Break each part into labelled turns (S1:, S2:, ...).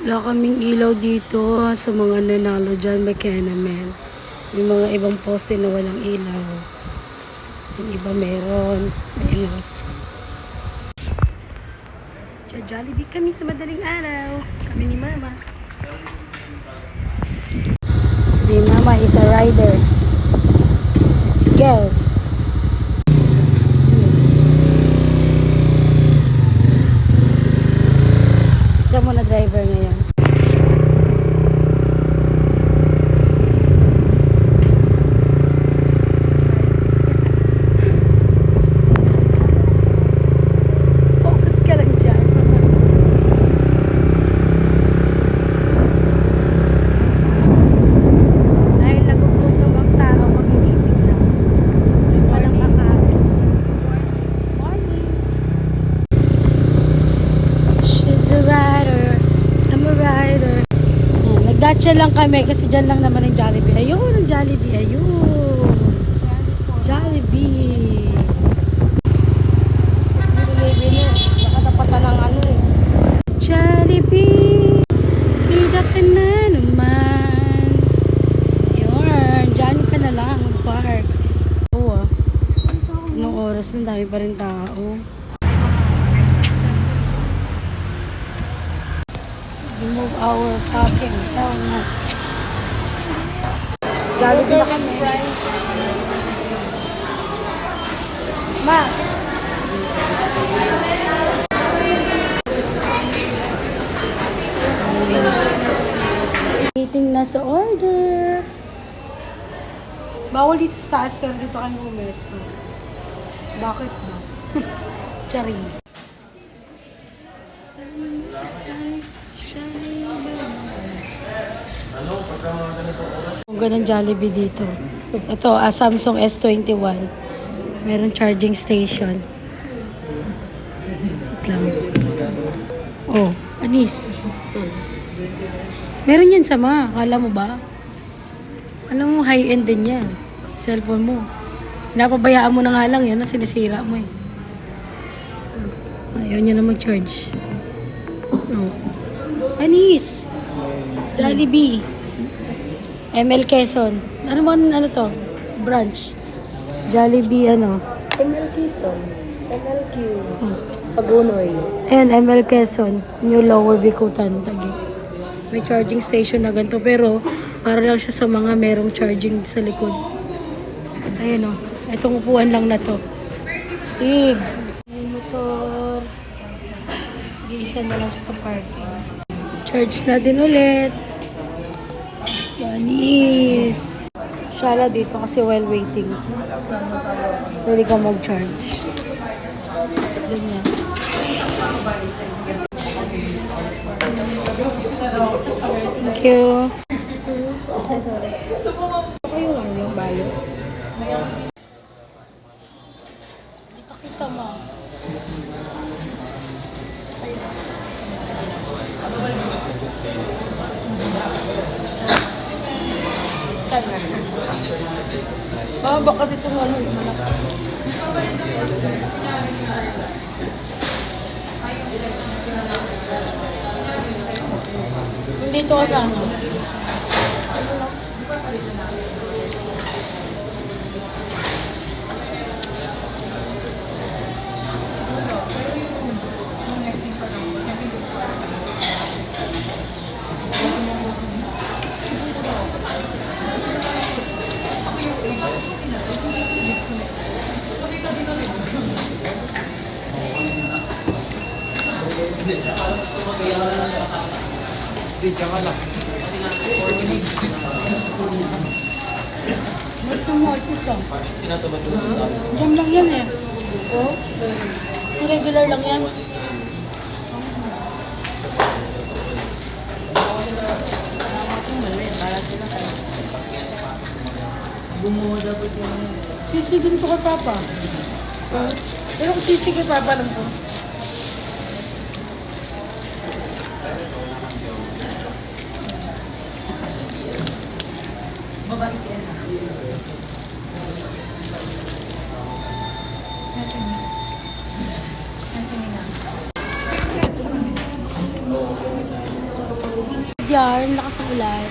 S1: Wala kaming ilaw dito sa mga nanalo dyan, Buchanan. May mga ibang poste na walang ilaw. Yung iba meron. May ilaw. Jollibee kami sa madaling araw. Kami ni Mama. Di Mama is a rider. Let's go. Siya muna driver ngayon. Focus ka lang dyan. Dahil nagugutom ang tao, mag-iisip lang. Walang kakain. Morning. She's a rider. I'm a rider. Nagdatcha lang kami kasi dyan lang naman ang Jollibee. Ayun, ang Jollibee. Ayun. Jollibee. Nakatapatan ng ano eh. Jollibee. Pida ka na naman. Yun. Dyan ka na lang. Mag-park. Oo ah. Anong oras na dami pa rin tao. Remove our parking helmets. Jollibee na kami. Ma! Meeting na sa order. Bawal dito sa taas pero dito kami bumesto. Bakit ba? Charing. Kung ganun Jollibee dito. Ito, Samsung S21. Meron charging station. Wait lang. Oh, anis. Meron yan sa mga. Akala mo ba? Alam mo, high-end din yan. Cellphone mo. Pinapabayaan mo na nga lang yan na sinisira mo eh. Ayaw niya na mag-charge. Oh. Anis. Jollibee. ML Quezon. Ano ba ano to? Branch. Jollibee ano?
S2: ML Quezon. MLQ.
S1: Oh.
S2: Pagunoy.
S1: Ayan, ML Quezon. New Lower Bicutan. Taguig. May charging station na ganito. Pero, para lang siya sa mga merong charging sa likod. Ayan o. Itong upuan lang na to. Stig. May motor. Iisa na lang siya sa parking. Charge natin ulit. Yanis. Shala dito kasi while waiting. Pwede ka mag-charge. Ganyan. Thank you.
S2: Sorry. Ako yung bayo.
S1: Hindi ka kita mo.
S2: Baka kasi itong ano yung malaki.
S1: Dito ka sa ano? Gusto mo artist lang? Jam lang yan eh. Oh? Regular lang yan.
S2: Mali, para sila kayo. Bumuha dapat yung...
S1: Sisi din to kay Papa. Pero kung sisi kay Papa lang po.
S2: Babalik yan.
S1: yarn. Lakas ng ulan.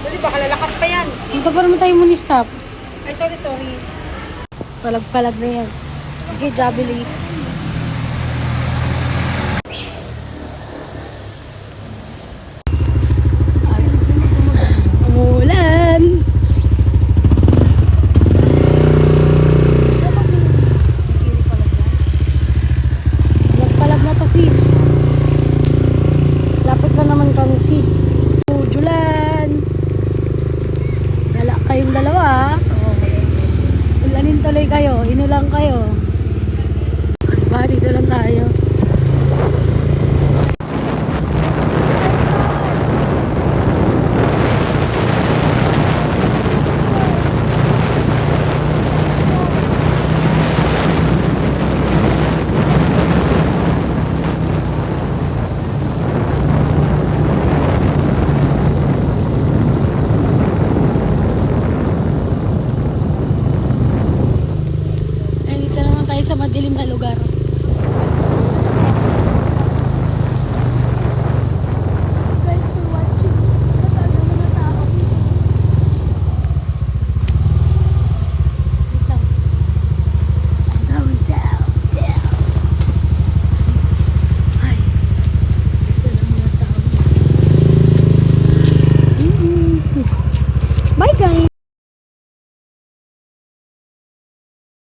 S2: Dali, baka lalakas pa yan.
S1: Dito pa naman tayo muna stop.
S2: Ay, sorry.
S1: Palag-palag na yan. Okay, Jabili.